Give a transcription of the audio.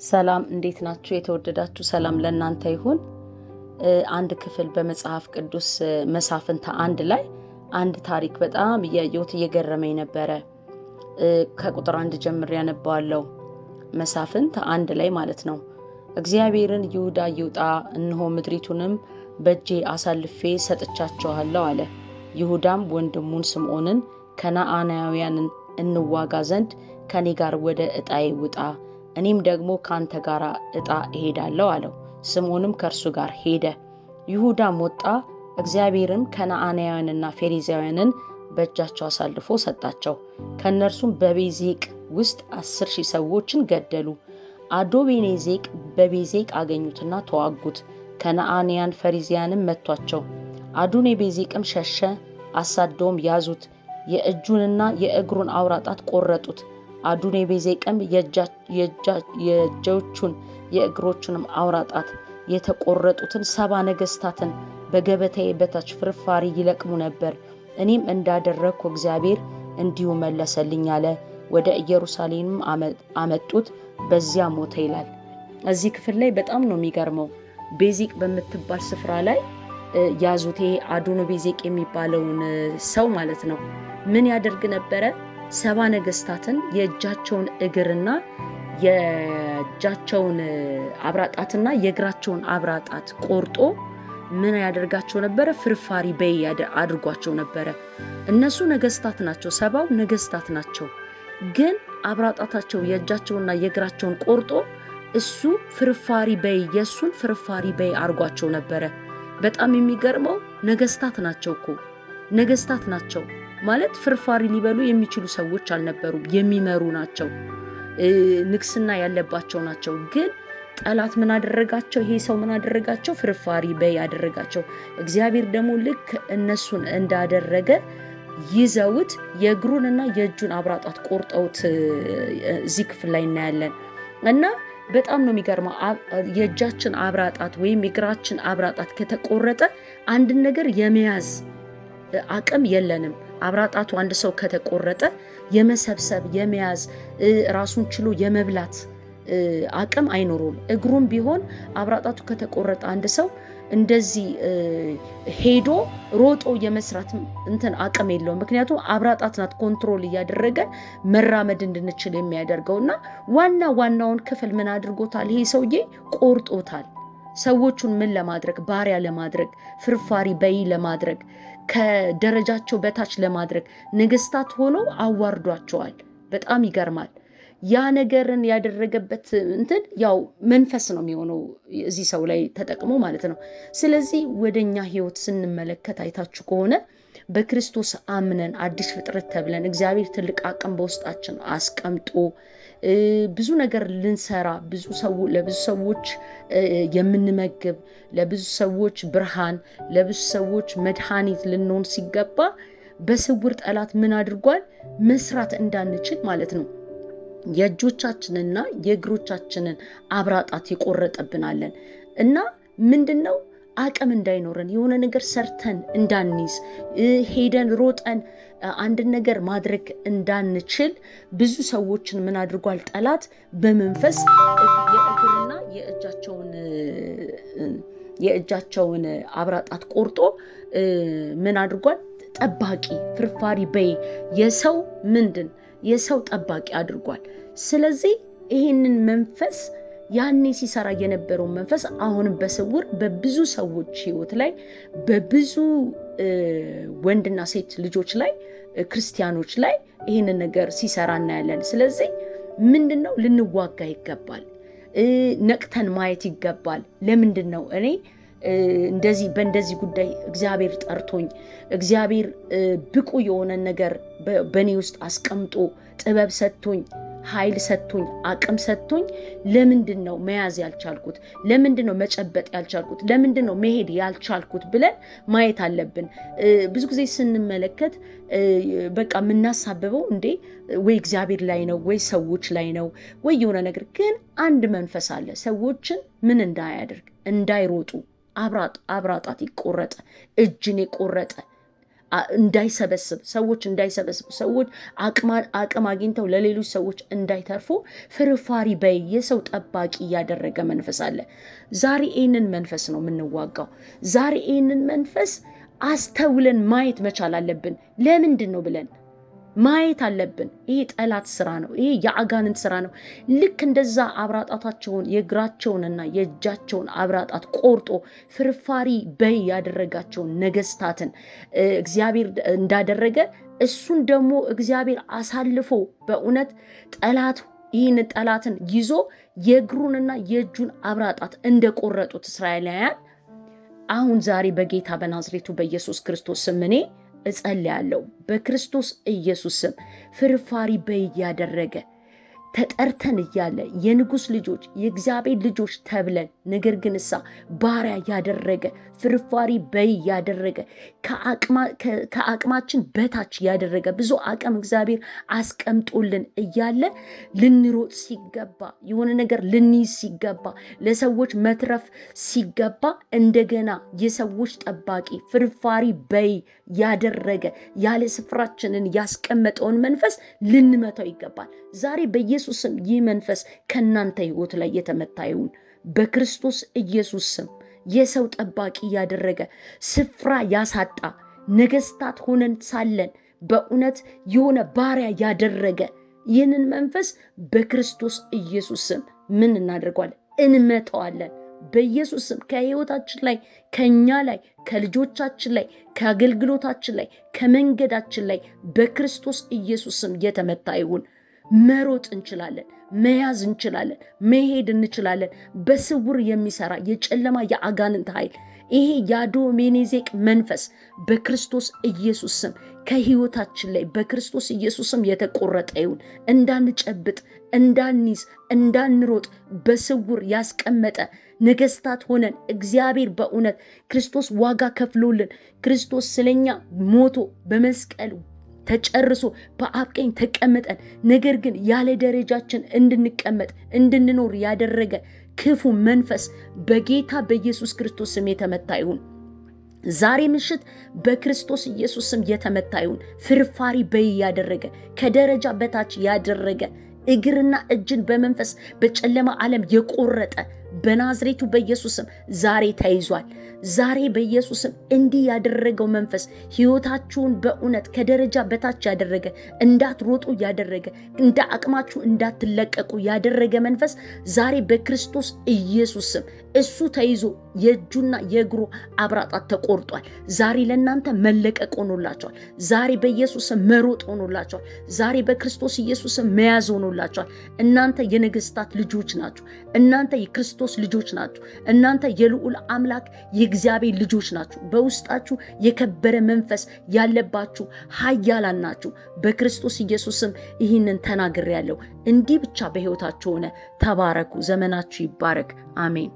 ሰላም እንዴት ናችሁ? የተወደዳችሁ ሰላም ለእናንተ ይሁን። አንድ ክፍል በመጽሐፍ ቅዱስ መሳፍንት አንድ ላይ አንድ ታሪክ በጣም እያየሁት እየገረመኝ ነበረ። ከቁጥር 1 ጀምሬ ያነባዋለሁ። መሳፍንት አንድ ላይ ማለት ነው። እግዚአብሔርን ይሁዳ ይውጣ፣ እነሆ ምድሪቱንም በእጄ አሳልፌ ሰጥቻቸዋለሁ አለ። ይሁዳም ወንድሙን ስምዖንን ከነዓናውያንን እንዋጋ ዘንድ ከኔ ጋር ወደ ዕጣዬ ውጣ፣ እኔም ደግሞ ካንተ ጋር ዕጣ እሄዳለሁ አለው። ስምዖንም ከእርሱ ጋር ሄደ። ይሁዳም ወጣ፣ እግዚአብሔርም ከነዓናውያንና ፌሪዛውያንን በእጃቸው አሳልፎ ሰጣቸው። ከእነርሱም በቤዜቅ ውስጥ 10,000 ሰዎችን ገደሉ። አዶቤኔዜቅ በቤዜቅ አገኙትና ተዋጉት። ከነዓናውያን ፌሪዛውያንም መቷቸው። አዶኒቤዜቅም ሸሸ፣ አሳደውም ያዙት፣ የእጁንና የእግሩን አውራጣት ቆረጡት። አዶኒቤዜቅም የእጆቹን የእግሮቹንም አውራጣት የተቆረጡትን 70 ነገሥታትን በገበታዬ በታች ፍርፋሪ ይለቅሙ ነበር። እኔም እንዳደረግኩ እግዚአብሔር እንዲሁ መለሰልኝ አለ። ወደ ኢየሩሳሌምም አመጡት፣ በዚያ ሞተ ይላል። እዚህ ክፍል ላይ በጣም ነው የሚገርመው። ቤዜቅ በምትባል ስፍራ ላይ ያዙት። አዶኒቤዜቅ የሚባለውን ሰው ማለት ነው። ምን ያደርግ ነበረ? 70 ነገሥታትን የእጃቸውን እግርና የእጃቸውን አብራጣትና የእግራቸውን አብራጣት ቆርጦ ምን ያደርጋቸው ነበረ? ፍርፋሪ በይ አድርጓቸው ነበረ። እነሱ ነገሥታት ናቸው፣ 70 ነገሥታት ናቸው። ግን አብራጣታቸው የእጃቸውና የእግራቸውን ቆርጦ እሱ ፍርፋሪ በይ የሱን ፍርፋሪ በይ አድርጓቸው ነበረ። በጣም የሚገርመው ነገሥታት ናቸው እኮ ነገሥታት ናቸው ማለት ፍርፋሪ ሊበሉ የሚችሉ ሰዎች አልነበሩም። የሚመሩ ናቸው፣ ንግስና ያለባቸው ናቸው። ግን ጠላት ምን አደረጋቸው? ይሄ ሰው ምን አደረጋቸው? ፍርፋሪ በይ ያደረጋቸው። እግዚአብሔር ደግሞ ልክ እነሱን እንዳደረገ ይዘውት የእግሩንና የእጁን አብራጣት ቆርጠውት እዚህ ክፍል ላይ እናያለን። እና በጣም ነው የሚገርመው። የእጃችን አብራጣት ወይም የእግራችን አብራጣት ከተቆረጠ አንድን ነገር የመያዝ አቅም የለንም። አብራጣቱ አንድ ሰው ከተቆረጠ የመሰብሰብ የመያዝ ራሱን ችሎ የመብላት አቅም አይኖረውም። እግሩም ቢሆን አብራጣቱ ከተቆረጠ አንድ ሰው እንደዚህ ሄዶ ሮጦ የመስራት አቅም የለውም። ምክንያቱም አብራጣት ናት ኮንትሮል እያደረገ መራመድ እንድንችል የሚያደርገውና ዋናውን ክፍል ምን አድርጎታል? ይሄ ሰውዬ ቆርጦታል። ሰዎቹን ምን ለማድረግ? ባሪያ ለማድረግ፣ ፍርፋሪ በይ ለማድረግ፣ ከደረጃቸው በታች ለማድረግ ነገሥታት ሆኖ አዋርዷቸዋል። በጣም ይገርማል። ያ ነገርን ያደረገበት ያው መንፈስ ነው የሚሆነው እዚህ ሰው ላይ ተጠቅሞ ማለት ነው። ስለዚህ ወደኛ ህይወት ስንመለከት አይታችሁ ከሆነ በክርስቶስ አምነን አዲስ ፍጥረት ተብለን እግዚአብሔር ትልቅ አቅም በውስጣችን አስቀምጦ ብዙ ነገር ልንሰራ ለብዙ ሰዎች የምንመግብ ለብዙ ሰዎች ብርሃን ለብዙ ሰዎች መድኃኒት ልንሆን ሲገባ በስውር ጠላት ምን አድርጓል? መስራት እንዳንችል ማለት ነው። የእጆቻችንና የእግሮቻችንን አብራጣት ይቆረጠብናለን እና ምንድነው አቅም እንዳይኖረን የሆነ ነገር ሰርተን እንዳንይዝ ሄደን ሮጠን አንድ ነገር ማድረግ እንዳንችል ብዙ ሰዎችን ምን አድርጓል? ጠላት በመንፈስ የእግርና የእጃቸውን አብራጣት ቆርጦ ምን አድርጓል? ጠባቂ ፍርፋሪ በይ የሰው ጠባቂ አድርጓል። ስለዚህ ይህንን መንፈስ ያኔ ሲሰራ የነበረው መንፈስ አሁንም በስውር በብዙ ሰዎች ህይወት ላይ በብዙ ወንድና ሴት ልጆች ላይ ክርስቲያኖች ላይ ይህንን ነገር ሲሰራ እናያለን። ስለዚህ ምንድነው? ልንዋጋ ይገባል። ነቅተን ማየት ይገባል። ለምንድነው እኔ በእንደዚህ ጉዳይ እግዚአብሔር ጠርቶኝ እግዚአብሔር ብቁ የሆነ ነገር በእኔ ውስጥ አስቀምጦ ጥበብ ሰጥቶኝ ኃይል ሰጥቶኝ አቅም ሰጥቶኝ ለምንድነው መያዝ ያልቻልኩት? ለምንድነው መጨበጥ ያልቻልኩት? ለምንድነው መሄድ ያልቻልኩት ብለን ማየት አለብን። ብዙ ጊዜ ስንመለከት በቃ የምናሳብበው ወይ እግዚአብሔር ላይ ነው ወይ ሰዎች ላይ ነው ወይ የሆነ ነገር። ግን አንድ መንፈስ አለ ሰዎችን ምን እንዳያደርግ እንዳይሮጡ አብራጣት ይቆረጠ እጅን የቆረጠ እንዳይሰበስብ ሰዎች አቅም አግኝተው ለሌሎች ሰዎች እንዳይተርፉ ፍርፋሪ በይ የሰው ጠባቂ ያደረገ መንፈስ አለ። ዛሬ ይህንን መንፈስ ነው የምንዋጋው። ዛሬ ይህንን መንፈስ አስተውለን ማየት መቻል አለብን። ለምንድን ነው ብለን ማየት አለብን። ይሄ ጠላት ስራ ነው። ይሄ የአጋንንት ስራ ነው። ልክ እንደዛ አብራጣታቸውን የእግራቸውንና የእጃቸውን አብራጣት ቆርጦ ፍርፋሪ በይ ያደረጋቸውን ነገስታትን እግዚአብሔር እንዳደረገ እሱን ደግሞ እግዚአብሔር አሳልፎ በእውነት ይህን ጠላትን ይዞ የእግሩንና የእጁን አብራጣት እንደቆረጡት እስራኤላውያን አሁን ዛሬ በጌታ በናዝሬቱ በኢየሱስ ክርስቶስ ስም እኔ እጸልያለሁ። በክርስቶስ ኢየሱስ ስም ፍርፋሪ በይ ያደረገ ተጠርተን እያለ የንጉስ ልጆች የእግዚአብሔር ልጆች ተብለን ነገር ግን እሳ ባሪያ ያደረገ ፍርፋሪ በይ ያደረገ ከአቅማችን በታች ያደረገ ብዙ አቅም እግዚአብሔር አስቀምጦልን እያለ ልንሮጥ ሲገባ የሆነ ነገር ልንይዝ ሲገባ ለሰዎች መትረፍ ሲገባ እንደገና የሰዎች ጠባቂ ፍርፋሪ በይ ያደረገ ያለ ስፍራችንን ያስቀመጠውን መንፈስ ልንመታው ይገባል። ዛሬ በኢየሱስ ስም ይህ መንፈስ ከናንተ ህይወት ላይ የተመታ ይሁን። በክርስቶስ ኢየሱስ ስም የሰው ጠባቂ ያደረገ ስፍራ ያሳጣ ነገስታት ሆነን ሳለን በእውነት የሆነ ባሪያ ያደረገ ይህንን መንፈስ በክርስቶስ ኢየሱስ ስም ምን እናደርገዋለን? እንመታዋለን። በኢየሱስ ስም ከህይወታችን ላይ ከኛ ላይ ከልጆቻችን ላይ ከአገልግሎታችን ላይ ከመንገዳችን ላይ በክርስቶስ ኢየሱስ ስም የተመታ ይሁን። መሮጥ እንችላለን፣ መያዝ እንችላለን፣ መሄድ እንችላለን። በስውር የሚሰራ የጨለማ የአጋንንት ኃይል ይሄ የአዶሜኔዜቅ መንፈስ በክርስቶስ ኢየሱስ ስም ከህይወታችን ላይ በክርስቶስ ኢየሱስ ስም የተቆረጠ ይሁን። እንዳንጨብጥ፣ እንዳንይዝ፣ እንዳንሮጥ በስውር ያስቀመጠ ነገስታት ሆነን እግዚአብሔር በእውነት ክርስቶስ ዋጋ ከፍሎልን ክርስቶስ ስለኛ ሞቶ በመስቀሉ ተጨርሶ በአብ ቀኝ ተቀምጠን ነገር ግን ያለ ደረጃችን እንድንቀመጥ እንድንኖር ያደረገ ክፉ መንፈስ በጌታ በኢየሱስ ክርስቶስ ስም የተመታ ይሁን። ዛሬ ምሽት በክርስቶስ ኢየሱስ ስም የተመታ ይሁን። ፍርፋሪ በይ ያደረገ ከደረጃ በታች ያደረገ እግርና እጅን በመንፈስ በጨለማ ዓለም የቆረጠ በናዝሬቱ በኢየሱስም ዛሬ ተይዟል። ዛሬ በኢየሱስም እንዲህ ያደረገው መንፈስ ህይወታችሁን በእውነት ከደረጃ በታች ያደረገ እንዳትሮጡ ያደረገ እንደ አቅማችሁ እንዳትለቀቁ ያደረገ መንፈስ ዛሬ በክርስቶስ ኢየሱስም እሱ ተይዞ የእጁና የእግሩ አብራጣት ተቆርጧል። ዛሬ ለእናንተ መለቀቅ ሆኖላችኋል። ዛሬ በኢየሱስም መሮጥ ሆኖላችኋል። ዛሬ በክርስቶስ ኢየሱስም መያዝ ሆኖላችኋል። እናንተ የነገስታት ልጆች ናችሁ። እናንተ የክርስቶስ ልጆች ናችሁ። እናንተ የልዑል አምላክ የእግዚአብሔር ልጆች ናችሁ። በውስጣችሁ የከበረ መንፈስ ያለባችሁ ኃያላን ናችሁ። በክርስቶስ ኢየሱስም ይህንን ተናግሬያለሁ። እንዲህ ብቻ በህይወታችሁ ሆነ። ተባረኩ። ዘመናችሁ ይባረክ። አሜን።